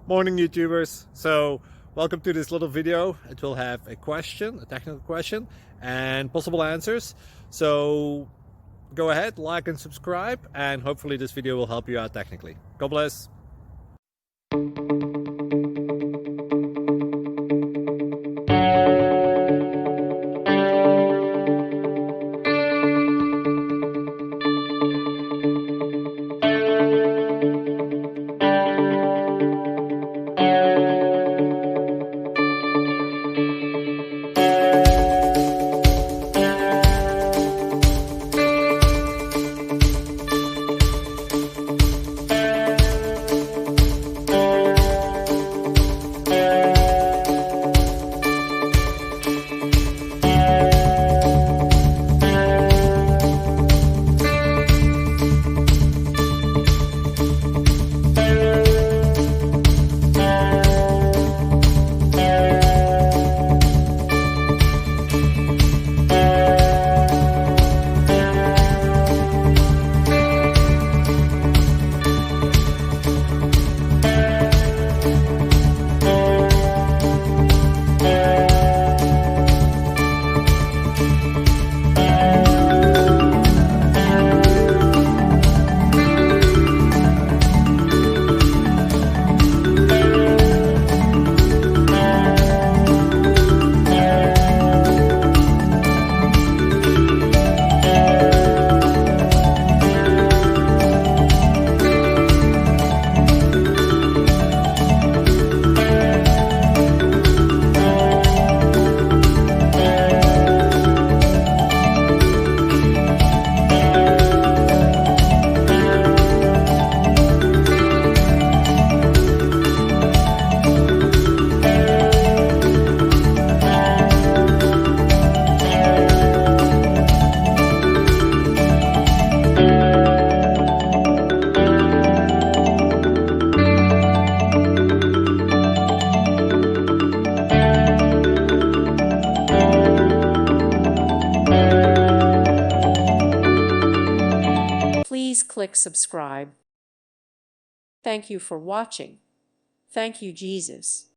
Morning YouTubers. So welcome to this little video. It will have a question, a technical question, and possible answers. So go ahead, like and subscribe, and hopefully this video will help you out technically. God bless. Please click subscribe. Thank you for watching. Thank you, Jesus.